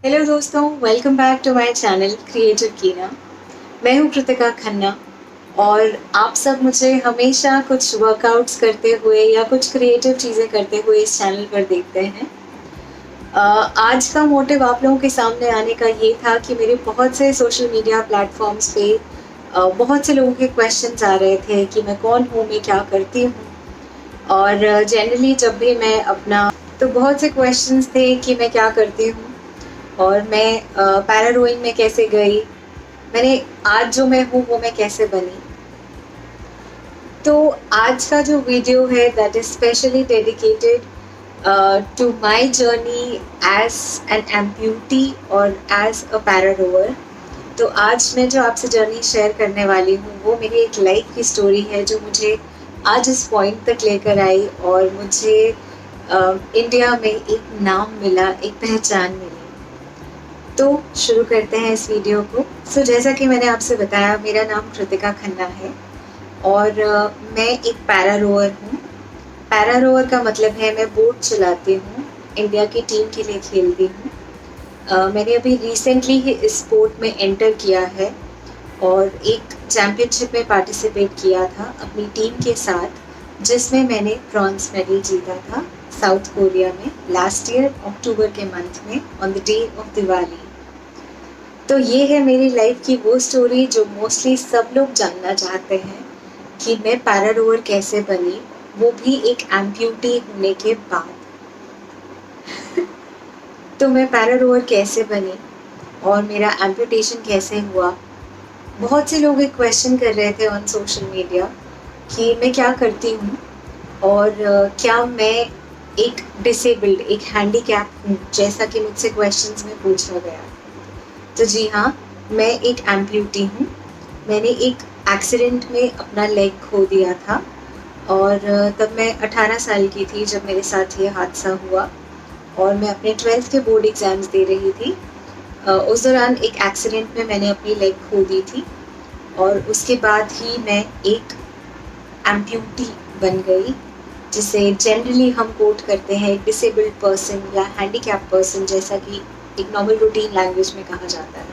Hello दोस्तों, welcome back to my channel creative Keena. मैं हूं कृतिका खन्ना और आप सब मुझे हमेशा कुछ वर्कआउट्स करते हुए या कुछ क्रिएटिव चीज़ें करते हुए इस चैनल पर देखते हैं। आज का मोटिव आप लोगों के सामने आने का ये था कि मेरे बहुत से सोशल मीडिया प्लेटफॉर्म्स पे बहुत से लोगों के क्वेश्चंस आ रहे थे कि मैं कौन हूँ, मैं क्या करती हूँ। और जनरली जब भी मैं अपना तो बहुत से क्वेश्चंस थे कि मैं क्या करती हूँ और मैं पैरा रोइंग में कैसे गई, मैंने आज जो मैं हूँ वो मैं कैसे बनी। तो आज का जो वीडियो है that is specially dedicated to my journey as an amputee और एज अ पैरा रोवर। तो आज मैं जो आपसे जर्नी शेयर करने वाली हूँ वो मेरी एक लाइफ की स्टोरी है जो मुझे आज इस पॉइंट तक लेकर आई और मुझे इंडिया में एक नाम मिला, एक पहचान मिली। तो शुरू करते हैं इस वीडियो को। जैसा कि मैंने आपसे बताया, मेरा नाम कृतिका खन्ना है और मैं एक पैरा रोवर हूँ। पैरा रोवर का मतलब है मैं बोट चलाती हूँ, इंडिया की टीम के लिए खेलती हूँ। मैंने अभी रिसेंटली ही इस स्पोर्ट में एंटर किया है और एक चैम्पियनशिप में पार्टिसिपेट किया था अपनी टीम के साथ, जिसमें मैंने ब्रॉन्ज मेडल जीता था साउथ कोरिया में लास्ट ईयर अक्टूबर के मंथ में on the day of Diwali. तो ये है मेरी लाइफ की वो स्टोरी जो मोस्टली सब लोग जानना चाहते हैं कि मैं पैरा रोवर कैसे बनी, वो भी एक एम्प्यूटी होने के बाद। तो मैं पैरा रोवर कैसे बनी और मेरा एम्प्यूटेशन कैसे हुआ। बहुत से लोग एक क्वेश्चन कर रहे थे ऑन सोशल मीडिया कि मैं क्या करती हूँ और क्या मैं एक डिसेबल्ड, एक हैंडीकैप हूँ, जैसा कि मुझसे क्वेश्चंस में पूछा गया। तो जी हाँ, मैं एक एम्प्यूटी हूँ। मैंने एक एक्सीडेंट में अपना लेग खो दिया था और तब मैं 18 साल की थी जब मेरे साथ ये हादसा हुआ और मैं अपने 12th के बोर्ड एग्ज़ाम्स दे रही थी। उस दौरान एक एक्सीडेंट में मैंने अपनी लेग खो दी थी और उसके बाद ही मैं एक एम्प्यूटी बन गई, जिसे जनरली हम कोट करते हैं डिसेबल्ड पर्सन या हैंडीकैप पर्सन, जैसा कि एक नॉर्मल रूटीन लैंग्वेज में कहा जाता है।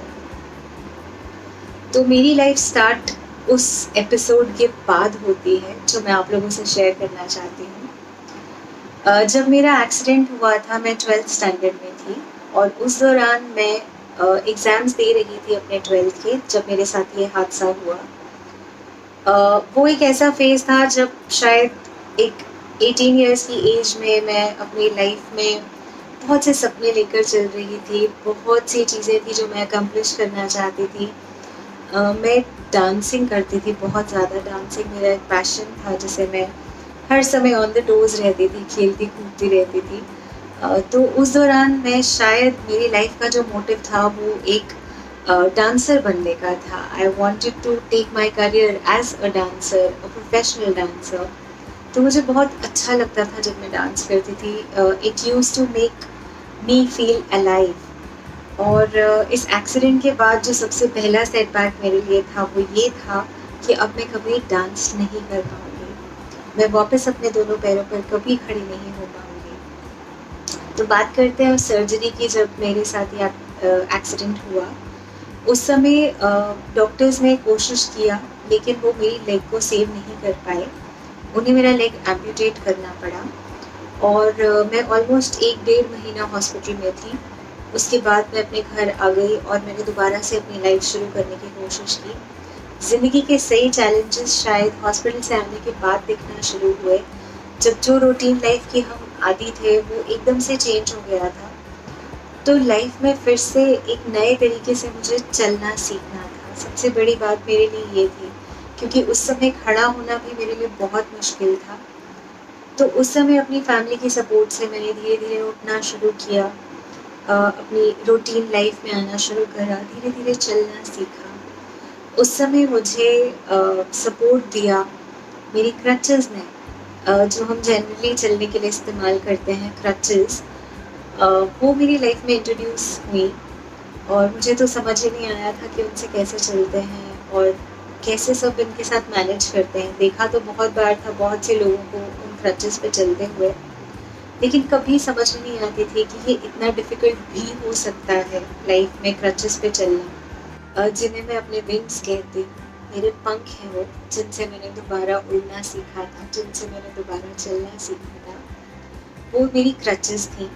तो मेरी लाइफ स्टार्ट उस एपिसोड के बाद होती है जो मैं आप लोगों से शेयर करना चाहती हूँ। जब मेरा एक्सीडेंट हुआ था मैं 12th स्टैंडर्ड में थी और उस दौरान मैं एग्ज़ाम्स दे रही थी अपने 12th के, जब मेरे साथ ये हादसा हुआ। वो एक ऐसा फेज़ था जब शायद एक 18 इयर्स की एज में मैं अपनी लाइफ में बहुत से सपने लेकर चल रही थी, बहुत सी चीज़ें थी जो मैं अकम्प्लिश करना चाहती थी। मैं डांसिंग करती थी, बहुत ज़्यादा डांसिंग मेरा एक पैशन था, जिसे मैं हर समय ऑन द टोज़ रहती थी, खेलती कूदती रहती थी। तो उस दौरान मैं शायद मेरी लाइफ का जो मोटिव था वो एक डांसर बनने का था। I wanted to take my career as a dancer, a professional dancer. तो मुझे बहुत अच्छा लगता था जब मैं डांस करती थी। It used to make me feel alive. और इस एक्सीडेंट के बाद जो सबसे पहला सेटबैक मेरे लिए था वो ये था कि अब मैं कभी डांस नहीं कर पाऊँगी, मैं वापस अपने दोनों पैरों पर कभी खड़ी नहीं हो पाऊँगी। तो बात करते हैं उस सर्जरी की जब मेरे साथ ये एक्सीडेंट हुआ। उस समय डॉक्टर्स ने कोशिश किया लेकिन वो मेरी लेग को सेव नहीं कर पाए, उन्हें मेरा लेग एम्पुटेट करना पड़ा और मैं ऑलमोस्ट 1 डेढ़ महीना हॉस्पिटल में थी। उसके बाद मैं अपने घर आ गई और मैंने दोबारा से अपनी लाइफ शुरू करने की कोशिश की। ज़िंदगी के सही चैलेंजेस शायद हॉस्पिटल से आने के बाद दिखना शुरू हुए, जब जो रूटीन लाइफ के हम आदी थे वो एकदम से चेंज हो गया था। तो लाइफ में फिर से एक नए तरीके से मुझे चलना सीखना था। सबसे बड़ी बात मेरे लिए ये थी, क्योंकि उस समय खड़ा होना भी मेरे लिए बहुत मुश्किल था। तो उस समय अपनी फैमिली की सपोर्ट से मैंने धीरे-धीरे उठना शुरू किया, अपनी रूटीन लाइफ में आना शुरू करा, धीरे-धीरे चलना सीखा। उस समय मुझे सपोर्ट दिया मेरी क्रचेज़ ने, जो हम जनरली चलने के लिए इस्तेमाल करते हैं क्रचेज़, वो मेरी लाइफ में इंट्रोड्यूस हुई और मुझे तो समझ ही नहीं आया था कि उनसे कैसे चलते हैं और कैसे सब इनके साथ मैनेज करते हैं। देखा तो बहुत बार था बहुत से लोगों को उन क्रचेज़ पे चलते हुए, लेकिन कभी समझ में नहीं आती थी कि ये इतना डिफ़िकल्ट भी हो सकता है लाइफ़ में क्रचेस पे चलना। जिन्हें मैं अपने विंग्स कहती हूँ, मेरे पंख हैं वो, जिनसे मैंने दोबारा उड़ना सीखा था, जिनसे मैंने दोबारा चलना सीखा था, वो मेरी क्रचेस थी।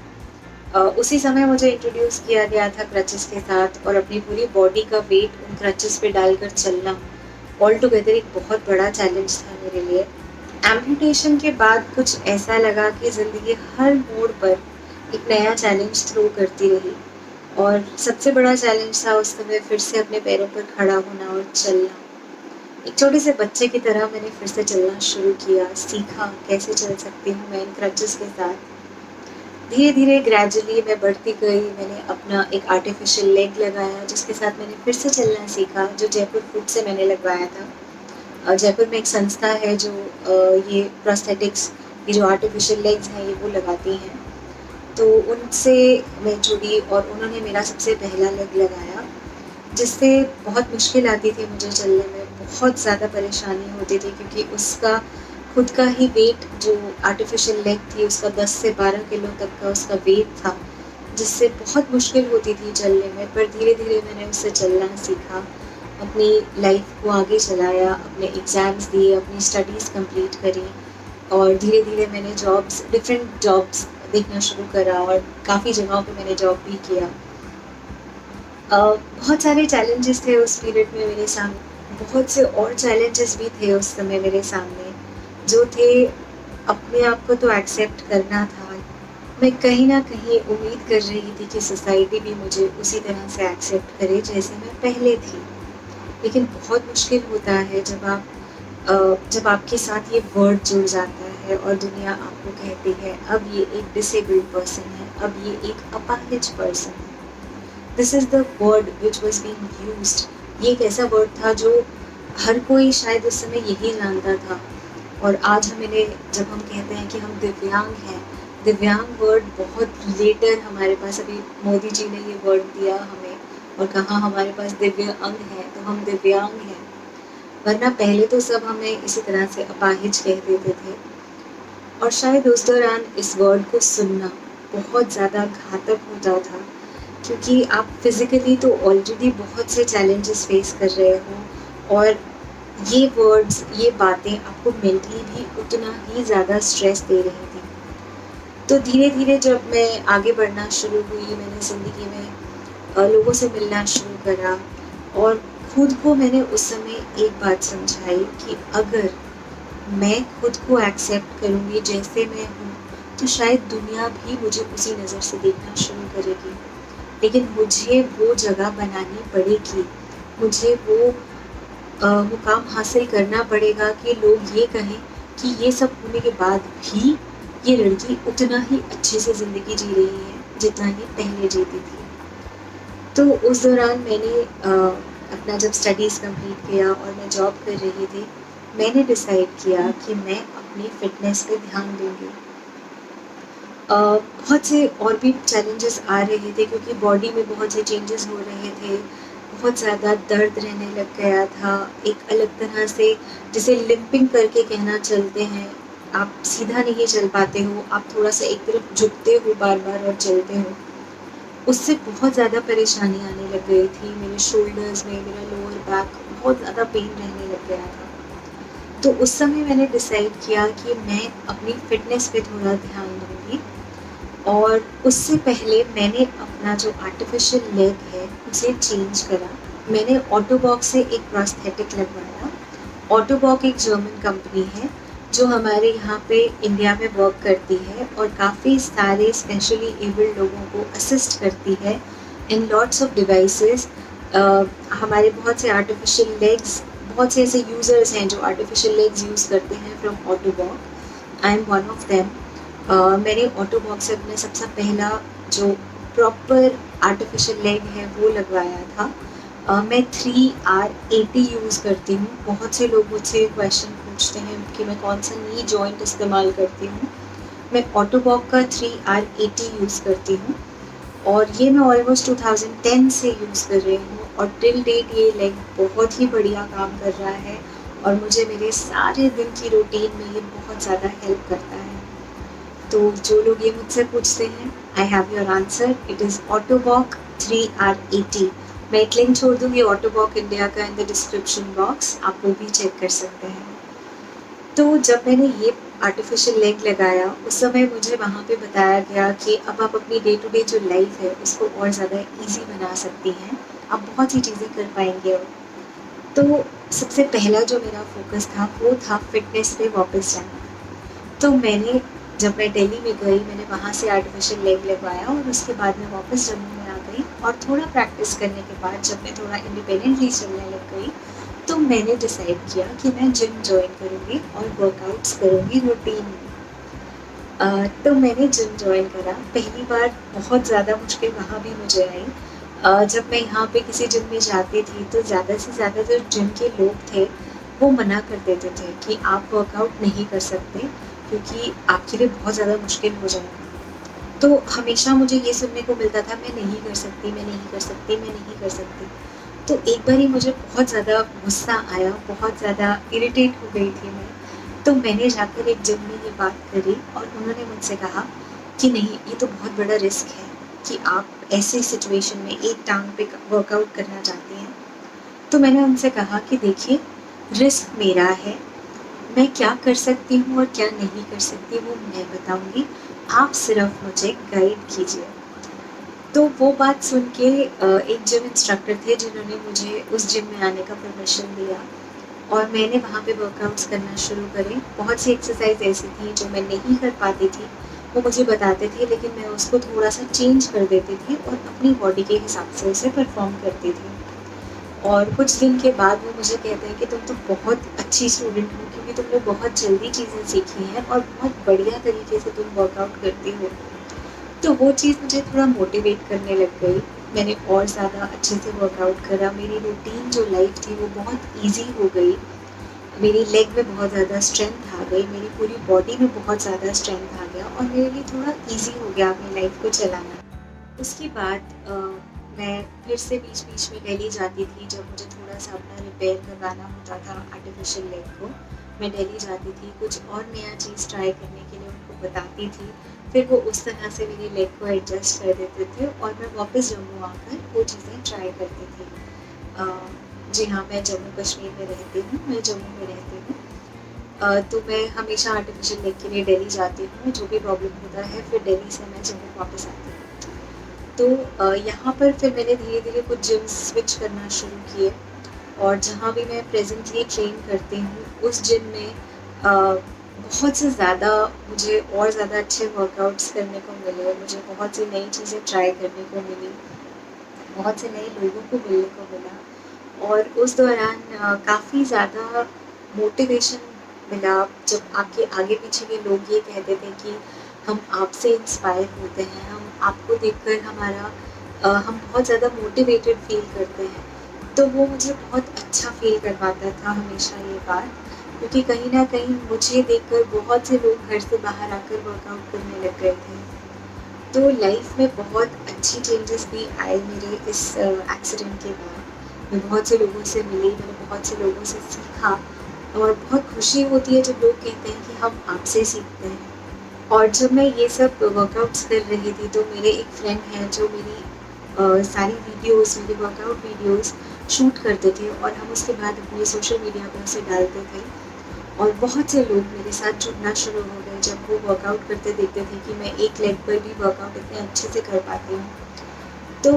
उसी समय मुझे इंट्रोड्यूस किया गया था क्रचेस के साथ और अपनी पूरी बॉडी का वेट उन क्रचेस पे डालकर चलना ऑल टुगेदर एक बहुत बड़ा चैलेंज था मेरे लिए। एम्पुटेशन के बाद कुछ ऐसा लगा कि ज़िंदगी हर मोड़ पर एक नया चैलेंज थ्रो करती रही और सबसे बड़ा चैलेंज था उस समय फिर से अपने पैरों पर खड़ा होना और चलना। एक छोटे से बच्चे की तरह मैंने फिर से चलना शुरू किया, सीखा कैसे चल सकती हूँ मैं इन क्रचेस के साथ। धीरे-धीरे ग्रेजुअली मैं बढ़ती गई, मैंने अपना एक आर्टिफ़िशियल लेग लगाया जिसके साथ मैंने फिर से चलना सीखा, जो जयपुर फूट से मैंने लगवाया था। जयपुर में एक संस्था है जो ये प्रोस्थेटिक्स, ये जो आर्टिफ़िशियल लेग्स हैं ये वो लगाती हैं। तो उनसे मैं जुड़ी और उन्होंने मेरा सबसे पहला लेग लगाया, जिससे बहुत मुश्किल आती थी मुझे चलने में, बहुत ज़्यादा परेशानी होती थी क्योंकि उसका खुद का ही वेट जो आर्टिफ़िशियल लेग थी उसका 10 से 12 किलो तक का उसका वेट था, जिससे बहुत मुश्किल होती थी चलने में। पर धीरे-धीरे मैंने उससे चलना सीखा, अपनी लाइफ़ को आगे चलाया, अपने एग्ज़ाम्स दिए, अपनी स्टडीज़ कंप्लीट करी और धीरे-धीरे मैंने डिफ़रेंट जॉब्स देखना शुरू करा और काफ़ी जगहों पे मैंने जॉब भी किया। बहुत सारे चैलेंजेस थे उस पीरियड में मेरे सामने, बहुत से और चैलेंजेस भी थे उस समय मेरे सामने, जो थे अपने आप को तो एक्सेप्ट करना था। मैं कहीं न कहीं उम्मीद कर रही थी कि सोसाइटी भी मुझे उसी तरह से एक्सेप्ट करे जैसे मैं पहले थी। लेकिन बहुत मुश्किल होता है जब आपके साथ ये वर्ड जुड़ जाता है और दुनिया आपको कहती है अब ये एक डिसेबल्ड पर्सन है, अब ये एक अपाहिज पर्सन है। This is the word which was being used. ये एक ऐसा वर्ड था जो हर कोई शायद उस समय यही जानता था और आज जब हम कहते हैं कि हम दिव्यांग हैं, दिव्यांग वर्ड बहुत लेटर हमारे पास अभी मोदी जी ने ये वर्ड दिया हमें और कहा हमारे पास दिव्य अंग है, तो हम दिव्यांग हैं। वरना पहले तो सब हमें इसी तरह से अपाहिज कह देते थे और शायद उस दौरान इस वर्ड को सुनना बहुत ज़्यादा घातक होता था क्योंकि आप फिज़िकली तो ऑलरेडी बहुत से चैलेंजेस फेस कर रहे हो और ये वर्ड्स, ये बातें आपको मेंटली भी उतना ही ज़्यादा स्ट्रेस दे रही थी। तो धीरे-धीरे जब मैं आगे बढ़ना शुरू हुई, मैंने ज़िंदगी में लोगों से मिलना शुरू करा और खुद को मैंने उस समय एक बात समझाई कि अगर मैं खुद को एक्सेप्ट करूँगी जैसे मैं हूँ, तो शायद दुनिया भी मुझे उसी नज़र से देखना शुरू करेगी। लेकिन मुझे वो जगह बनानी पड़ेगी, मुझे वो मुकाम हासिल करना पड़ेगा कि लोग ये कहें कि ये सब होने के बाद भी ये लड़की उतना ही अच्छे से ज़िंदगी जी रही है, जितना ये पहले जीती थी। तो उस दौरान मैंने अपना जब स्टडीज़ कंप्लीट किया और मैं जॉब कर रही थी, मैंने डिसाइड किया कि मैं अपनी फ़िटनेस पे ध्यान दूँगी। बहुत से और भी चैलेंजेस आ रहे थे क्योंकि बॉडी में बहुत से चेंजेस हो रहे थे, बहुत ज़्यादा दर्द रहने लग गया था, एक अलग तरह से जिसे लिम्पिंग करके कहना चलते हैं, आप सीधा नहीं चल पाते हो, आप थोड़ा-सा एक तरफ झुकते हो बार-बार और चलते हो। उससे बहुत ज़्यादा परेशानी आने लग गई थी, मेरे शोल्डर्स में, मेरा लोअर बैक बहुत ज़्यादा पेन रहने लग गया था। तो उस समय मैंने डिसाइड किया कि मैं अपनी फ़िटनेस पे थोड़ा ध्यान दूँगी और उससे पहले मैंने अपना जो आर्टिफ़िशियल लेग है, उसे चेंज करा। मैंने ऑटोबॉक से एक प्रोस्थेटिक लगवाया। ऑटोबॉक एक जर्मन कंपनी है, जो हमारे यहाँ पे इंडिया में वर्क करती है और काफ़ी सारे स्पेशली एबल्ड लोगों को असिस्ट करती है इन लॉट्स ऑफ डिवाइसेस। हमारे बहुत से आर्टिफ़िशियल लेग्स, बहुत से ऐसे यूज़र्स हैं जो आर्टिफ़िशियल लेग्स यूज़ करते हैं from Ottobock. I am one of them. मैंने ऑटोबॉक से अपना सबसे पहला जो प्रॉपर आर्टिफ़िशियल लेग है वो लगवाया था। मैं 3R80 यूज़ करती हूँ। बहुत से लोग मुझसे क्वेश्चन पूछते हैं कि मैं कौन-सा नी जॉइंट इस्तेमाल करती हूँ। मैं ऑटोबॉक का 3R80 यूज़ करती हूँ और ये मैं ऑलमोस्ट 2010 से यूज़ कर रही हूँ और टिल डेट ये लेग बहुत ही बढ़िया काम कर रहा है और मुझे मेरे सारे दिन की रूटीन में ये बहुत ज़्यादा हेल्प करता है। तो जो लोग ये मुझसे पूछते हैं, I have your answer, it is Ottobock 3R80। मैं एक लिंक छोड़ दूँगी ऑटोवॉक इंडिया का इन द डिस्क्रिप्शन बॉक्स, आप वो भी चेक कर सकते हैं। तो जब मैंने ये आर्टिफिशियल लेग लगाया, उस समय मुझे वहाँ पे बताया गया कि अब आप अपनी डे टू डे जो लाइफ है उसको और ज़्यादा ईज़ी बना सकती हैं, आप बहुत सी चीज़ें कर पाएँगे अब। तो सबसे पहला जो मेरा फ़ोकस था वो था फ़िटनेस पे वापस जाना। तो मैंने जब मैं दिल्ली में गई, मैंने वहाँ से आर्टिफिशियल लेग लगवाया और उसके बाद मैं वापस जम्मू में आ गई और थोड़ा प्रैक्टिस करने के बाद जब मैं थोड़ा इंडिपेंडेंटली चलने लग गई, तो मैंने डिसाइड किया कि मैं जिम जॉइन करूँगी और वर्कआउट्स करूँगी रूटीन में। तो मैंने जिम जॉइन करा। पहली बार बहुत ज़्यादा मुश्किल वहाँ भी मुझे आई। जब मैं यहाँ पे किसी जिम में जाती थी तो ज़्यादा से ज़्यादा जो जिम के लोग थे, वो मना कर देते थे कि आप वर्कआउट नहीं कर सकते क्योंकि आपके लिए बहुत ज़्यादा मुश्किल हो जाएगा। तो हमेशा मुझे ये सुनने को मिलता था, मैं नहीं कर सकती, मैं नहीं कर सकती, मैं नहीं कर सकती। तो एक बारी मुझे बहुत ज़्यादा गुस्सा आया, बहुत ज़्यादा इरिटेट हो गई थी मैं। तो मैंने जाकर एक जिम में ये बात करी और उन्होंने मुझसे कहा कि नहीं, ये तो बहुत बड़ा रिस्क है कि आप ऐसे सिचुएशन में एक टांग पे वर्कआउट करना चाहती हैं। तो मैंने उनसे कहा कि देखिए, रिस्क मेरा है, मैं क्या कर सकती हूँ और क्या नहीं कर सकती वो मैं बताऊँगी, आप सिर्फ मुझे गाइड कीजिए। तो वो बात सुन के एक जिम इंस्ट्रक्टर थे जिन्होंने मुझे उस जिम में आने का परमिशन दिया और मैंने वहाँ पे वर्कआउट्स करना शुरू करे। बहुत सी एक्सरसाइज ऐसी थी जो मैं नहीं कर पाती थी, वो मुझे बताते थे लेकिन मैं उसको थोड़ा-सा चेंज कर देती थी और अपनी बॉडी के हिसाब से उसे परफ़ॉर्म करती थी। और कुछ दिन के बाद वो मुझे कहते हैं कि तुम तो बहुत अच्छी स्टूडेंट हो क्योंकि तुमने बहुत जल्दी चीज़ें सीखी हैं और बहुत बढ़िया तरीके से तुम वर्कआउट करती हो। तो वो चीज़ मुझे थोड़ा मोटिवेट करने लग गई। मैंने और ज़्यादा अच्छे से वर्कआउट करा, मेरी रूटीन जो लाइफ़ थी वो बहुत ईज़ी हो गई। मेरी लेग में बहुत ज़्यादा स्ट्रेंथ आ गई, मेरी पूरी बॉडी में बहुत ज़्यादा स्ट्रेंथ आ गया और मेरे लिए थोड़ा ईज़ी हो गया अपनी लाइफ़ को चलाना। उसके बाद मैं फिर से बीच-बीच में दिल्ली जाती थी जब मुझे थोड़ा-सा अपना रिपेयर करवाना होता था आर्टिफ़िशियल लेग को। मैं दिल्ली जाती थी, कुछ और नया चीज़ ट्राई करने के लिए उनको बताती थी। फिर वो उस तरह से मेरी लेग को एडजस्ट कर देते थे और मैं वापस जम्मू आकर वो चीज़ें ट्राई करती थी। अ, जी हाँ, मैं जम्मू कश्मीर में रहती हूँ, मैं जम्मू में रहती हूँ। तो मैं हमेशा आर्टिफ़िशियल लेग के लिए दिल्ली जाती हूँ, जो भी प्रॉब्लम होता है फिर दिल्ली से मैं जम्मू वापस आती हूँ। तो यहाँ पर फिर मैंने धीरे-धीरे कुछ जिम्स स्विच करना शुरू किए और जहाँ भी मैं प्रेज़ेंटली ट्रेन करती हूँ, उस जिम में बहुत से ज़्यादा मुझे और ज़्यादा अच्छे वर्कआउट्स करने को मिले, मुझे बहुत सी नई चीज़ें ट्राई करने को मिली, बहुत से नए लोगों को मिलने को मिला और उस दौरान काफ़ी ज़्यादा मोटिवेशन मिला जब आपके आगे-पीछे के लोग ये कहते थे कि हम आपसे इंस्पायर होते हैं, हम आपको देखकर हम बहुत ज़्यादा मोटिवेटेड फ़ील करते हैं। तो वो मुझे बहुत अच्छा फ़ील करवाता था हमेशा ये बात, क्योंकि कहीं न कहीं मुझे देखकर बहुत से लोग घर से बाहर आकर वर्कआउट करने लग गए थे। तो लाइफ़ में बहुत अच्छी चेंजेस भी आए मेरे इस एक्सीडेंट के बाद। मैं बहुत से लोगों से मिली, मैंने बहुत से लोगों से सीखा और बहुत खुशी होती है जब लोग कहते हैं कि हम आपसे सीखते हैं। और जब मैं ये सब वर्कआउट्स कर रही थी तो मेरे एक फ्रेंड हैं जो मेरी सारी वीडियोज़, मेरे वर्कआउट वीडियोज़ शूट करते थे और हम उसके बाद अपने सोशल मीडिया पे उसे डालते थे। और बहुत से लोग मेरे साथ जुड़ना शुरू हो गए जब वो वर्कआउट करते देखते थे कि मैं एक लेग पर भी वर्कआउट इतने अच्छे से कर पाती हूँ। तो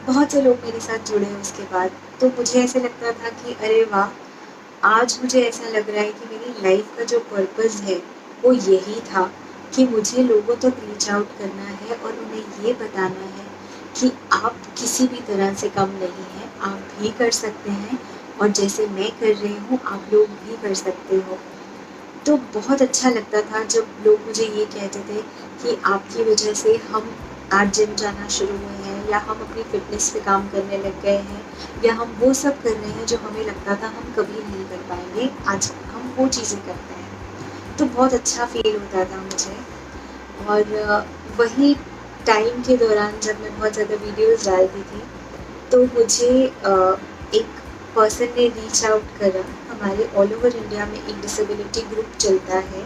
बहुत से लोग मेरे साथ जुड़े उसके बाद। तो मुझे ऐसे लगता था कि अरे वाह! आज मुझे ऐसा लग रहा है कि मेरी लाइफ़ का जो पर्पज़ है, वो यही था कि मुझे लोगों तक रीच आउट करना है और उन्हें ये बताना है कि आप किसी भी तरह से कम नहीं हैं, आप भी कर सकते हैं और जैसे मैं कर रही हूँ, आप लोग भी कर सकते हो। तो बहुत अच्छा लगता था जब लोग मुझे ये कहते थे कि आपकी वजह से हम आज जिम जाना शुरू हुए हैं या हम अपनी फ़िटनेस पे काम करने लग गए हैं या हम वो सब कर रहे हैं जो हमें लगता था हम कभी नहीं कर पाएँगे, आज हम वो चीज़ें करते हैं। तो बहुत अच्छा फ़ील होता था मुझे और वही टाइम के दौरान जब मैं बहुत ज़्यादा वीडियोज़ डालती थी, तो मुझे एक पर्सन ने रीच आउट करा। हमारे ऑल ओवर इंडिया में एक डिसेबिलिटी ग्रुप चलता है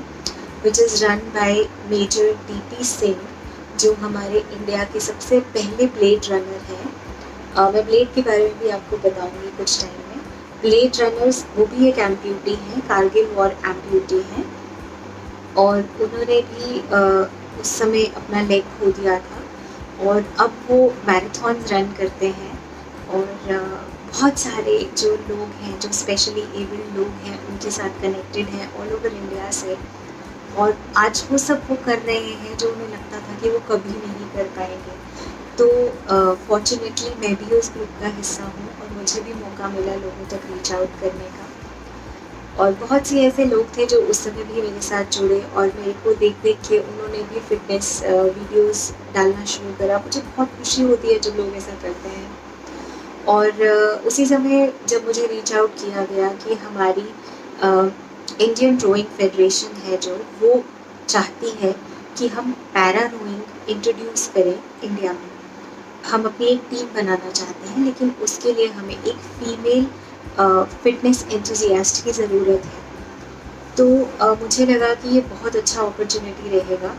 which is run by major DP Singh, जो हमारे इंडिया के सबसे पहले ब्लेड रनर हैं। मैं ब्लेड के बारे में भी आपको बताऊंगी कुछ टाइम में। ब्लेड रनर्स वो भी एक एम्प्यूटी हैं, कारगिल वॉर एम्प्यूटी हैं, और उन्होंने भी उस समय अपना लेग खो दिया था, और अब वो मैराथन रन करते हैं। और बहुत सारे जो लोग हैं, जो स्पेशली एबल्ड लोग हैं, उनके साथ कनेक्टेड हैं ऑल ओवर इंडिया से, और आज वो सब वो कर रहे हैं जो उन्हें लगता था कि वो कभी नहीं कर पाएंगे। तो फॉर्चुनेटली मैं भी उस ग्रुप का हिस्सा हूँ, और मुझे भी मौका मिला लोगों तक रीच आउट करने का। और बहुत से ऐसे लोग थे जो उस समय भी मेरे साथ जुड़े, और मेरे को देख देख के उन्होंने भी फिटनेस वीडियोस डालना शुरू करा। मुझे बहुत खुशी होती है जब लोग ऐसा करते हैं। और उसी समय जब मुझे रीच आउट किया गया कि हमारी इंडियन रोइंग फेडरेशन है जो, वो चाहती है कि हम पैरा रोइंग इंट्रोड्यूस करें इंडिया में। हम अपनी एक टीम बनाना चाहते हैं, लेकिन उसके लिए हमें एक फीमेल फिटनेस एंथुजियास्ट की ज़रूरत है। तो मुझे लगा कि ये बहुत अच्छा अपॉर्चुनिटी रहेगा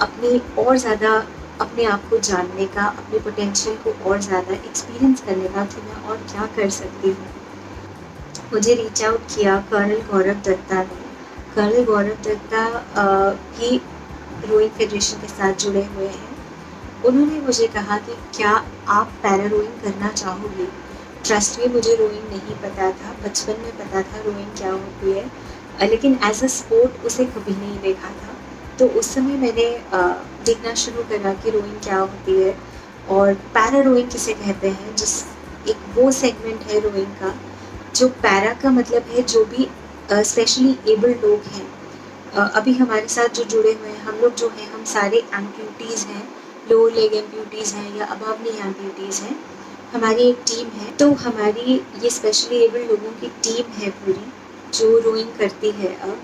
अपनी और ज़्यादा अपने आप को जानने का, अपने पोटेंशियल को और ज़्यादा एक्सपीरियंस करने का कि मैं और क्या कर सकती हूँ। मुझे रीच आउट किया कर्नल गौरव दत्ता ने। कर्नल गौरव दत्ता भी रोइंग फेडरेशन के साथ जुड़े हुए हैं। उन्होंने मुझे कहा कि क्या आप पैरा रोइंग करना चाहोगी? ट्रस्ट में मुझे रोइंग नहीं पता था, बचपन में पता था रोइंग क्या होती है, लेकिन एज अ स्पोर्ट उसे कभी नहीं देखा था। तो उस समय मैंने देखना शुरू करा कि रोइंग क्या होती है और पैरा रोइंग किसे कहते हैं, जिस एक वो सेगमेंट है रोइंग का जो पैरा का मतलब है जो भी स्पेशली एबल्ड लोग हैं। अभी हमारे साथ जो जुड़े हुए हैं, हम लोग जो हैं, हम सारे एम्प्यूटीज़ हैं, लोअर लेग एम्प्यूटीज़ हैं या अबव नी एम्प्यूटीज़ हैं। हमारी एक टीम है, तो हमारी ये स्पेशली एबल्ड लोगों की टीम है पूरी, जो रोइंग करती है अब।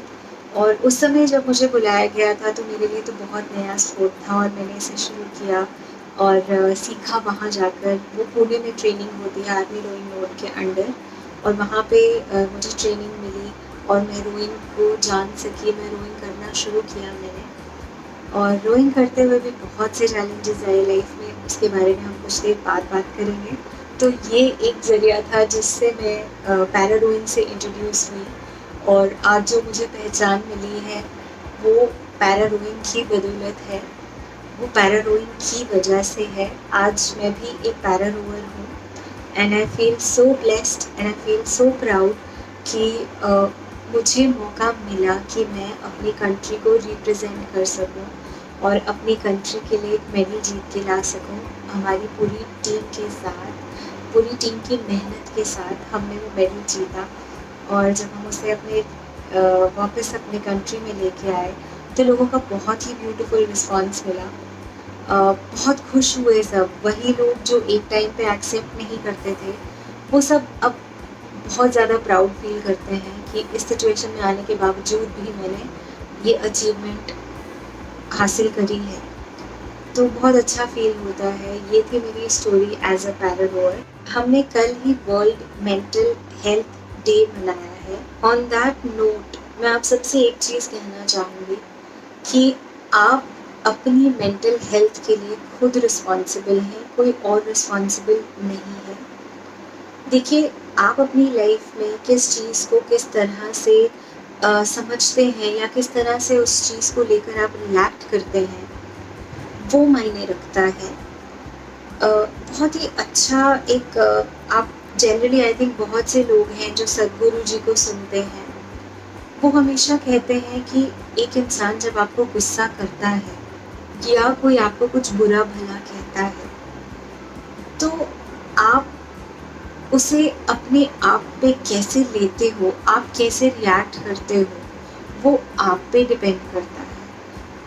और उस समय जब मुझे बुलाया गया था तो मेरे लिए तो बहुत नया स्पोर्ट था, और मैंने इसे शुरू किया और सीखा वहाँ जाकर। वो पुणे में ट्रेनिंग होती है आर्मी रोइंग नोड के अंडर, और वहाँ पे मुझे ट्रेनिंग मिली और मैं रोइंग को जान सकी, मैं रोइंग करना शुरू किया मैंने। और रोइंग करते हुए भी बहुत से चैलेंजेस आए लाइफ में, उसके बारे में हम कुछ देर बाद बात करेंगे। तो ये एक ज़रिया था जिससे मैं पैरा रोइंग से इंट्रोड्यूस हुई, और आज जो मुझे पहचान मिली है वो पैरा रोइंग की बदौलत है, वो पैरा रोइंग की वजह से है। आज मैं भी एक पैरा रोवर हूँ, and I feel so blessed and I feel so proud कि मुझे मौका मिला कि मैं अपनी कंट्री को रिप्रेजेंट कर सकूं और अपनी कंट्री के लिए एक मेडल जीत के ला सकूं। हमारी पूरी टीम के साथ, पूरी टीम की मेहनत के साथ हमने वो मेडल जीता, और जब हम उसे अपने वापस अपने कंट्री में लेके आए तो लोगों का बहुत ही ब्यूटीफुल रिस्पॉन्स मिला। बहुत खुश हुए सब। वही लोग जो एक टाइम पे एक्सेप्ट नहीं करते थे, वो सब अब बहुत ज़्यादा प्राउड फील करते हैं कि इस सिचुएशन में आने के बावजूद भी मैंने ये अचीवमेंट हासिल करी है। तो बहुत अच्छा फील होता है। ये थी मेरी story as a para rower. हमने कल ही वर्ल्ड मेंटल हेल्थ डे मनाया है। ऑन दैट नोट मैं आप सबसे एक चीज़ कहना चाहूँगी कि आप अपनी मेंटल हेल्थ के लिए खुद रिस्पॉन्सिबल हैं, कोई और रिस्पॉन्सिबल नहीं है। देखिए, आप अपनी लाइफ में किस चीज़ को किस तरह से समझते हैं या किस तरह से उस चीज़ को लेकर आप रिएक्ट करते हैं, वो मायने रखता है। बहुत ही अच्छा एक आप जनरली आई थिंक बहुत से लोग हैं जो सद्गुरु जी को सुनते हैं, वो हमेशा कहते हैं कि एक इंसान जब आपको गुस्सा करता है या कोई आपको कुछ बुरा भला कहता है, तो आप उसे अपने आप पे कैसे लेते हो, आप कैसे रिएक्ट करते हो, वो आप पे डिपेंड करता है।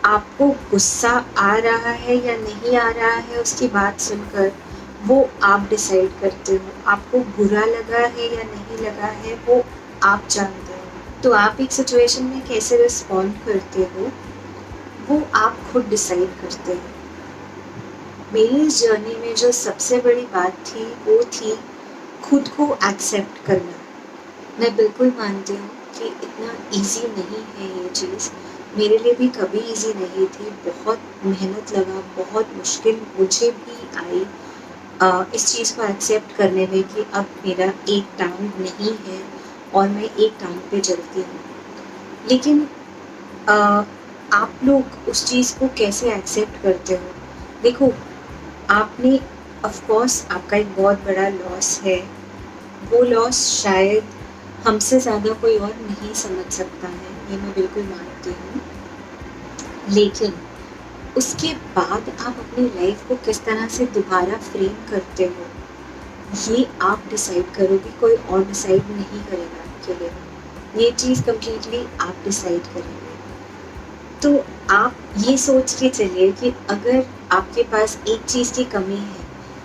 आपको गुस्सा आ रहा है या नहीं आ रहा है उसकी बात सुनकर, वो आप डिसाइड करते हो। आपको बुरा लगा है या नहीं लगा है, वो आप जानते हो। तो आप एक सिचुएशन में कैसे रिस्पॉन्ड करते हो, वो आप खुद डिसाइड करते हो। मेरी इस जर्नी में जो सबसे बड़ी बात थी वो थी खुद को एक्सेप्ट करना। मैं बिल्कुल मानती हूँ कि इतना ईजी नहीं है ये चीज़, मेरे लिए भी कभी ईज़ी नहीं थी, बहुत मेहनत लगा, बहुत मुश्किल मुझे भी आई इस चीज़ को एक्सेप्ट करने में कि अब मेरा एक टाँग नहीं है और मैं एक टाँग पे चलती हूँ। लेकिन अ, आप लोग उस चीज़ को कैसे एक्सेप्ट करते हो? देखो, आपने ऑफ़ कोर्स आपका एक बहुत बड़ा लॉस है, वो लॉस शायद हमसे ज़्यादा कोई और नहीं समझ सकता है, ये मैं बिल्कुल मानती हूँ। लेकिन उसके बाद आप अपनी लाइफ़ को किस तरह से दोबारा फ्रेम करते हो, ये आप डिसाइड करोगे, कोई और डिसाइड नहीं करेगा आपके लिए। ये चीज़ कंप्लीटली आप डिसाइड करेंगे। तो आप ये सोच के चलिए कि अगर आपके पास एक चीज़ की कमी है,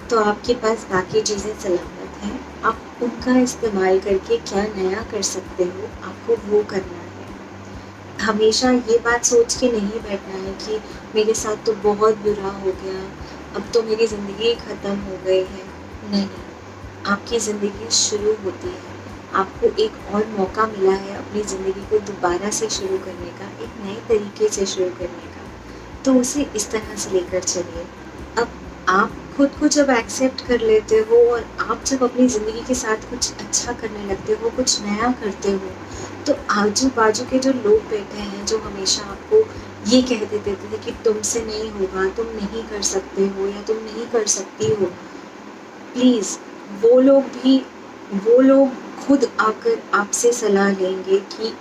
तो आपके पास बाकी चीज़ें सलामत हैं। आप उनका इस्तेमाल करके क्या नया कर सकते हो, आपको वो करना है। हमेशा ये बात सोच के नहीं बैठना है कि मेरे साथ तो बहुत बुरा हो गया, अब तो मेरी ज़िंदगी ख़त्म हो गई है। नहीं, आपकी ज़िंदगी शुरू होती है। आपको एक और मौका मिला है अपनी ज़िंदगी को दोबारा से शुरू करने का, एक नए तरीके से शुरू करने का। तो उसे इस तरह से लेकर चलिए। अब आप खुद को जब एक्सेप्ट कर लेते हो और आप जब अपनी ज़िंदगी के साथ कुछ अच्छा करने लगते हो, कुछ नया करते हो, तो आजू-बाजू के जो लोग बैठे हैं, जो हमेशा आपको ये कह देते थे कि तुमसे नहीं होगा, तुम नहीं कर सकते हो या तुम नहीं कर सकती हो, प्लीज़ वो लोग खुद आकर आपसे सलाह लेंगे कि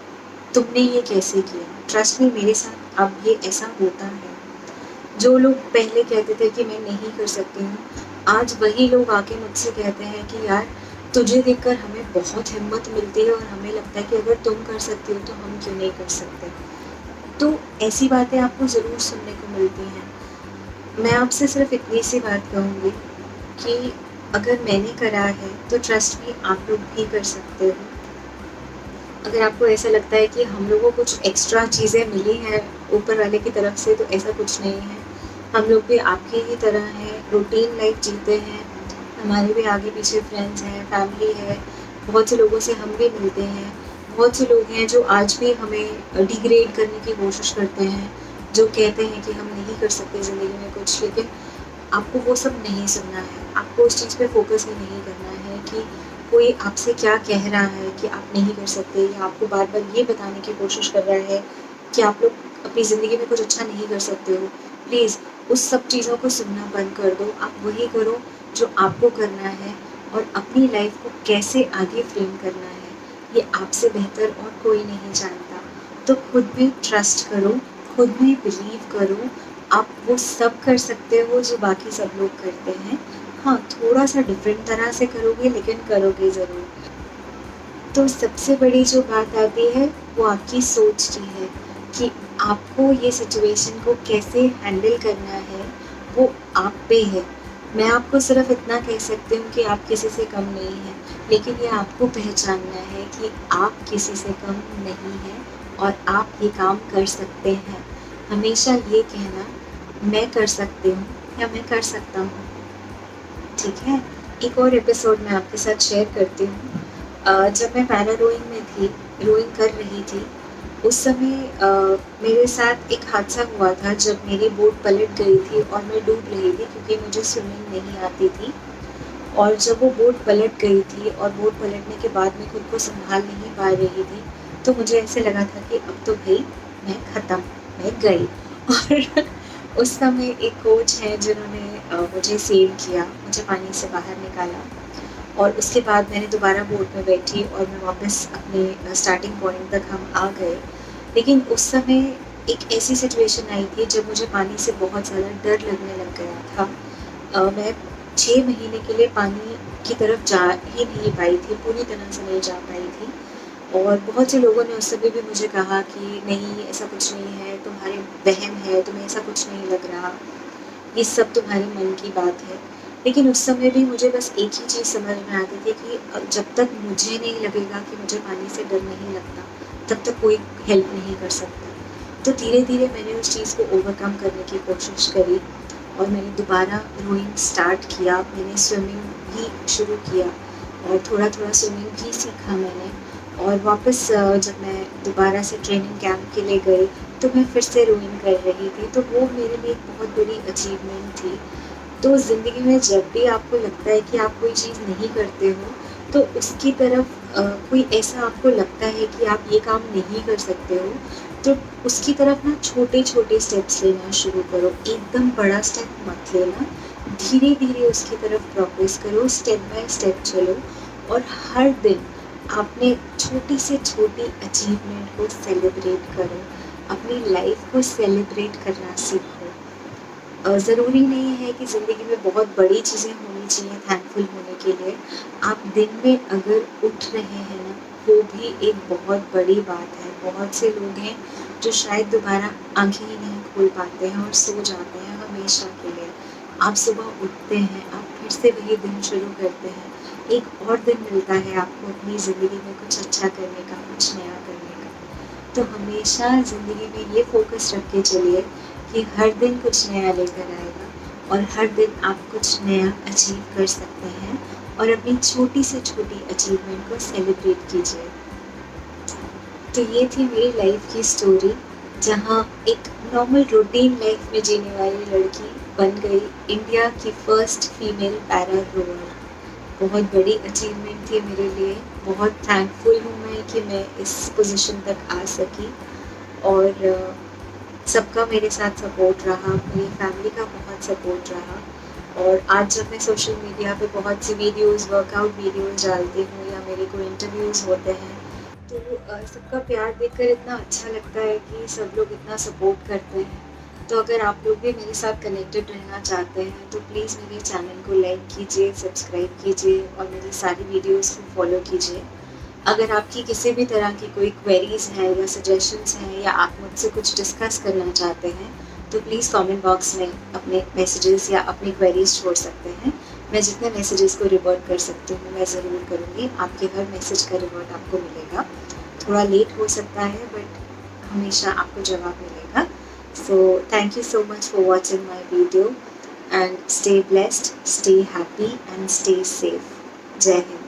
तुमने ये कैसे किया। ट्रस्ट मी, मेरे साथ अब ये ऐसा होता है। जो लोग पहले कहते थे कि मैं नहीं कर सकती हूँ, आज वही लोग आके मुझसे कहते हैं कि यार तुझे देखकर हमें बहुत हिम्मत मिलती है और हमें लगता है कि अगर तुम कर सकती हो तो हम क्यों नहीं कर सकते। तो ऐसी बातें आपको ज़रूर सुनने को मिलती हैं। मैं आपसे सिर्फ़ इतनी सी बात कहूँगी कि अगर मैंने करा है तो ट्रस्ट मी आप लोग भी कर सकते हो। अगर आपको ऐसा लगता है कि हम लोगों को कुछ एक्स्ट्रा चीज़ें मिली हैं ऊपर वाले की तरफ से, तो ऐसा कुछ नहीं है। हम लोग भी आपकी ही तरह हैं, रूटीन लाइफ़ जीते हैं। हमारे भी आगे-पीछे फ्रेंड्स हैं, फैमिली है, बहुत से लोगों से हम भी मिलते हैं। बहुत से लोग हैं जो आज भी हमें डिग्रेड करने की कोशिश करते हैं, जो कहते हैं कि हम नहीं कर सकते ज़िंदगी में कुछ, लेकिन आपको वो सब नहीं सुनना है। आपको उस चीज़ पे फ़ोकस ही नहीं करना है कि कोई आपसे क्या कह रहा है कि आप नहीं कर सकते, या आपको बार-बार ये बताने की कोशिश कर रहा है कि आप लोग अपनी ज़िंदगी में कुछ अच्छा नहीं कर सकते हो। प्लीज़ उस सब चीज़ों को सुनना बंद कर दो। आप वही करो जो आपको करना है और अपनी लाइफ़ को कैसे आगे फ्रेम करना है, ये आपसे बेहतर और कोई नहीं जानता। तो खुद भी ट्रस्ट करो, खुद भी बिलीव करो। आप वो सब कर सकते हो जो बाकी सब लोग करते हैं। हाँ, थोड़ा-सा डिफ़रेंट तरह से करोगे, लेकिन करोगे ज़रूर। तो सबसे बड़ी जो बात आती है वो आपकी सोच की है कि आपको ये सिचुएशन को कैसे हैंडल करना है, वो आप पे है। मैं आपको सिर्फ़ इतना कह सकती हूँ कि आप किसी से कम नहीं हैं, लेकिन ये आपको पहचानना है कि आप किसी से कम नहीं हैं और आप ये काम कर सकते हैं। हमेशा ये कहना, मैं कर सकती हूँ या मैं कर सकता हूँ। ठीक है? एक और एपिसोड मैं आपके साथ शेयर करती हूँ। जब मैं पैरा रोइंग में थी, रोइंग कर रही थी, उस समय मेरे साथ एक हादसा हुआ था जब मेरी बोट पलट गई थी और मैं डूब रही थी क्योंकि मुझे स्विमिंग नहीं आती थी। और जब वो बोट पलट गई थी और बोट पलटने के बाद मैं खुद को सँभाल नहीं पा रही थी, तो मुझे ऐसे लगा था कि अब तो भई मैं ख़त्म, मैं गई। और उस समय एक कोच हैं जिन्होंने मुझे सेव किया, मुझे पानी से बाहर निकाला और उसके बाद मैंने दोबारा बोट में बैठी और मैं वापस अपने स्टार्टिंग पॉइंट तक हम आ गए। लेकिन उस समय एक ऐसी सिचुएशन आई थी जब मुझे पानी से बहुत ज़्यादा डर लगने लग गया था। मैं 6 महीने के लिए पानी की तरफ जा ही नहीं पाई थी, पूरी तरह से नहीं जा पाई थी। और बहुत से लोगों ने उस समय भी मुझे कहा कि नहीं ऐसा कुछ नहीं है, तुम्हारे वहम है, तुम्हें ऐसा कुछ नहीं लग रहा, ये सब तुम्हारे मन की बात है। लेकिन उस समय भी मुझे बस एक ही चीज़ समझ में आती थी कि जब तक मुझे नहीं लगेगा कि मुझे पानी से डर नहीं लगता, तब तक कोई हेल्प नहीं कर सकता। तो धीरे-धीरे मैंने उस चीज़ को ओवरकम करने की कोशिश करी और मैंने दोबारा रोइंग स्टार्ट किया, मैंने स्विमिंग भी शुरू किया और थोड़ा-थोड़ा स्विमिंग भी सीखा मैंने। और वापस जब मैं दोबारा से ट्रेनिंग कैंप के लिए गई, तो मैं फिर से रोइंग कर रही थी, तो वो मेरे लिए एक बहुत बड़ी अचीवमेंट थी। तो ज़िंदगी में जब भी आपको लगता है कि आप कोई चीज़ नहीं करते हो, तो उसकी तरफ कोई ऐसा आपको लगता है कि आप ये काम नहीं कर सकते हो, तो उसकी तरफ ना छोटे-छोटे स्टेप्स लेना शुरू करो। एकदम बड़ा स्टेप मत लेना, धीरे-धीरे उसकी तरफ प्रोग्रेस करो, स्टेप बाय स्टेप चलो और हर दिन आपने छोटी से छोटी अचीवमेंट को सेलिब्रेट करो। अपनी लाइफ को सेलिब्रेट करना सीखो। ज़रूरी नहीं है कि ज़िंदगी में बहुत बड़ी चीज़ें होनी चाहिए थैंकफुल होने के लिए। आप दिन में अगर उठ रहे हैं ना, वो भी एक बहुत बड़ी बात है। बहुत से लोग हैं जो शायद दोबारा आँखें ही नहीं खोल पाते हैं और सो जाते हैं हमेशा के लिए। आप सुबह उठते हैं, आप फिर से वही दिन शुरू करते हैं। एक और दिन मिलता है आपको अपनी ज़िंदगी में कुछ अच्छा करने का, कुछ नया करने का। तो हमेशा ज़िंदगी में ये फ़ोकस रख के चलिए कि हर दिन कुछ नया लेकर आएगा और हर दिन आप कुछ नया अचीव कर सकते हैं और अपनी छोटी से छोटी अचीवमेंट को सेलिब्रेट कीजिए। तो ये थी मेरी लाइफ की स्टोरी, जहाँ एक नॉर्मल रूटीन लाइफ में जीने वाली लड़की बन गई इंडिया की फर्स्ट फीमेल पैरा रोवर। बहुत बड़ी अचीवमेंट थी मेरे लिए। बहुत थैंकफुल हूँ मैं कि मैं इस पोजीशन तक आ सकी और सबका मेरे साथ सपोर्ट रहा, मेरी फैमिली का बहुत सपोर्ट रहा और आज जब मैं सोशल मीडिया पे बहुत सी वीडियोज़, वर्कआउट वीडियोज़ डालती हूँ या मेरे कोई इंटरव्यूज़ होते हैं, तो सबका प्यार देखकर इतना अच्छा लगता है कि सब लोग इतना सपोर्ट करते हैं। तो अगर आप लोग भी मेरे साथ कनेक्टेड रहना चाहते हैं, तो प्लीज़ मेरे चैनल को लाइक कीजिए, सब्सक्राइब कीजिए और मेरी सारी वीडियोज़ को फॉलो कीजिए। अगर आपकी किसी भी तरह की कोई क्वेरीज़ हैं या सजेशंस हैं या आप मुझसे कुछ डिस्कस करना चाहते हैं, तो प्लीज़ कमेंट बॉक्स में अपने मैसेजेस या अपनी क्वेरीज़ छोड़ सकते हैं। मैं जितने मैसेजेस को रिवर्ट कर सकती हूँ, मैं ज़रूर करूँगी। आपके हर मैसेज का रिवर्ट आपको मिलेगा। थोड़ा लेट हो सकता है, बट हमेशा आपको जवाब मिलेगा। So thank you so much for watching my video and stay blessed, stay happy and stay safe. जय हिंद।